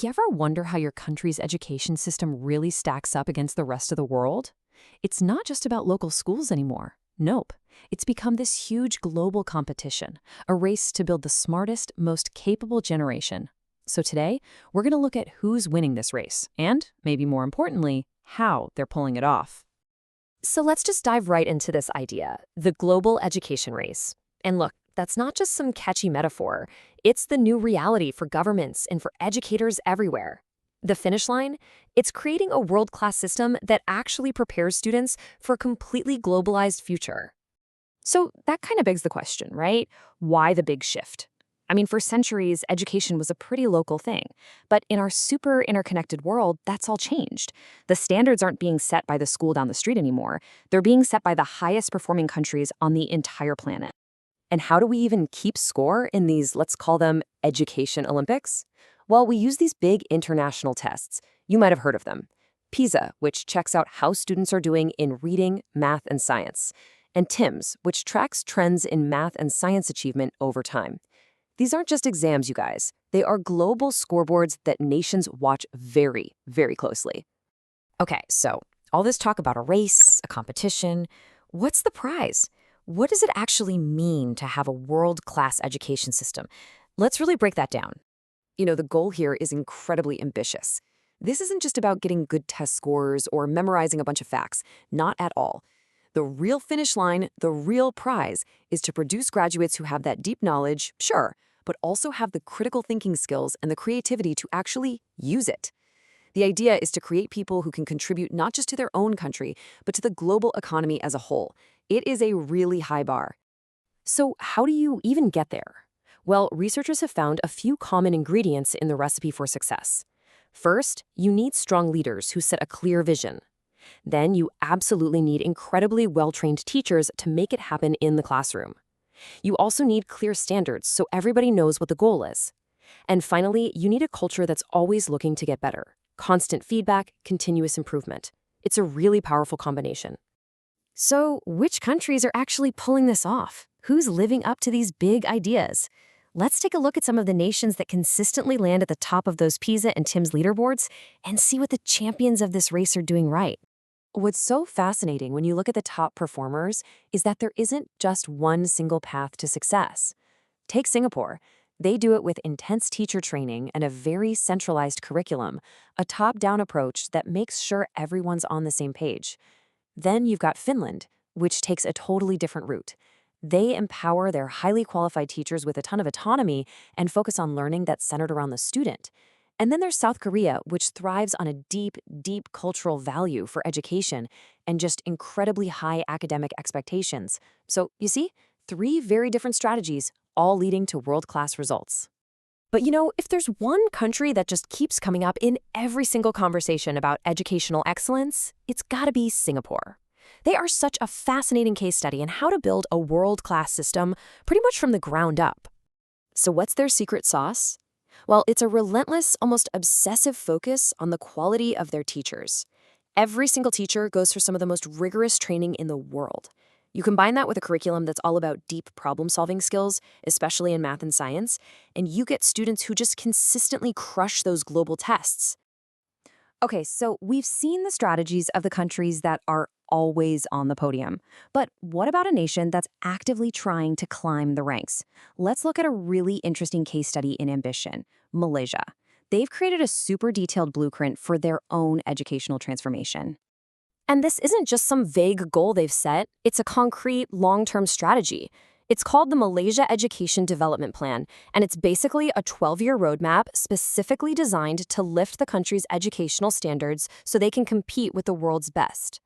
You ever wonder how your country's education system really stacks up against the rest of the world? It's not just about local schools anymore. Nope. It's become this huge global competition, a race to build the smartest, most capable generation. So today, we're going to look at who's winning this race and, maybe more importantly, how they're pulling it off. So let's just dive right into this idea, the global education race. And look, that's not just some catchy metaphor. It's the new reality for governments and for educators everywhere. The finish line? It's creating a world-class system that actually prepares students for a completely globalized future. So that kind of begs the question, right? Why the big shift? I mean, for centuries, education was a pretty local thing. But in our super interconnected world, that's all changed. The standards aren't being set by the school down the street anymore. They're being set by the highest performing countries on the entire planet. And how do we even keep score in these, let's call them, education Olympics? Well, we use these big international tests. You might have heard of them. PISA, which checks out how students are doing in reading, math, and science. And TIMSS, which tracks trends in math and science achievement over time. These aren't just exams, you guys. They are global scoreboards that nations watch very, very closely. Okay, so all this talk about a race, a competition, what's the prize? What does it actually mean to have a world-class education system? Let's really break that down. The goal here is incredibly ambitious. This isn't just about getting good test scores or memorizing a bunch of facts. Not at all. The real finish line, the real prize, is to produce graduates who have that deep knowledge, sure, but also have the critical thinking skills and the creativity to actually use it. The idea is to create people who can contribute not just to their own country, but to the global economy as a whole. It is a really high bar. So how do you even get there? Well, researchers have found a few common ingredients in the recipe for success. First, you need strong leaders who set a clear vision. Then you absolutely need incredibly well-trained teachers to make it happen in the classroom. You also need clear standards so everybody knows what the goal is. And finally, you need a culture that's always looking to get better. Constant feedback, continuous improvement. It's a really powerful combination. So, which countries are actually pulling this off? Who's living up to these big ideas? Let's take a look at some of the nations that consistently land at the top of those PISA and TIMSS leaderboards and see what the champions of this race are doing right. What's so fascinating when you look at the top performers is that there isn't just one single path to success. Take Singapore. They do it with intense teacher training and a very centralized curriculum, a top-down approach that makes sure everyone's on the same page. Then you've got Finland, which takes a totally different route. They empower their highly qualified teachers with a ton of autonomy and focus on learning that's centered around the student. And then there's South Korea, which thrives on a deep, deep cultural value for education and just incredibly high academic expectations. So, you see, 3 very different strategies, all leading to world-class results. But if there's one country that just keeps coming up in every single conversation about educational excellence, it's gotta be Singapore. They are such a fascinating case study in how to build a world-class system pretty much from the ground up. So what's their secret sauce? Well, it's a relentless, almost obsessive focus on the quality of their teachers. Every single teacher goes through some of the most rigorous training in the world. You combine that with a curriculum that's all about deep problem-solving skills, especially in math and science, and you get students who just consistently crush those global tests. Okay, so we've seen the strategies of the countries that are always on the podium. But what about a nation that's actively trying to climb the ranks? Let's look at a really interesting case study in ambition, Malaysia. They've created a super detailed blueprint for their own educational transformation. And this isn't just some vague goal they've set, it's a concrete, long-term strategy. It's called the Malaysia Education Development Plan, and it's basically a 12-year roadmap specifically designed to lift the country's educational standards so they can compete with the world's best.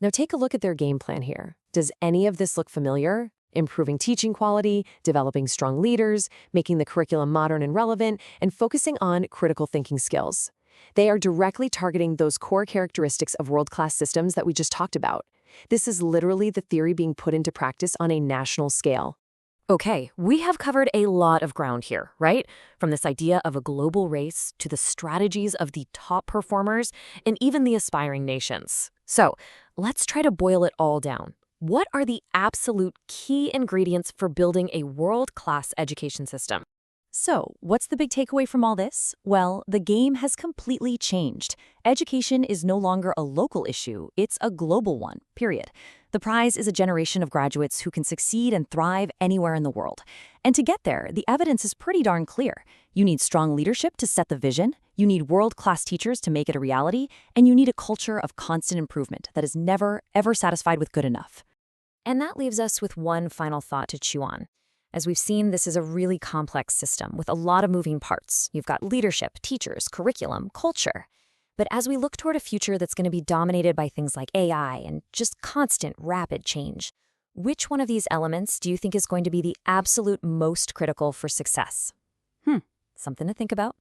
Now take a look at their game plan here. Does any of this look familiar? Improving teaching quality, developing strong leaders, making the curriculum modern and relevant, and focusing on critical thinking skills. They are directly targeting those core characteristics of world-class systems that we just talked about. This is literally the theory being put into practice on a national scale. Okay, we have covered a lot of ground here, right? From this idea of a global race to the strategies of the top performers and even the aspiring nations. So, let's try to boil it all down. What are the absolute key ingredients for building a world-class education system? So, what's the big takeaway from all this? Well, the game has completely changed. Education is no longer a local issue, it's a global one, period. The prize is a generation of graduates who can succeed and thrive anywhere in the world. And to get there, the evidence is pretty darn clear. You need strong leadership to set the vision, you need world-class teachers to make it a reality, and you need a culture of constant improvement that is never, ever satisfied with good enough. And that leaves us with one final thought to chew on. As we've seen, this is a really complex system with a lot of moving parts. You've got leadership, teachers, curriculum, culture. But as we look toward a future that's going to be dominated by things like AI and just constant, rapid change, which one of these elements do you think is going to be the absolute most critical for success? Something to think about.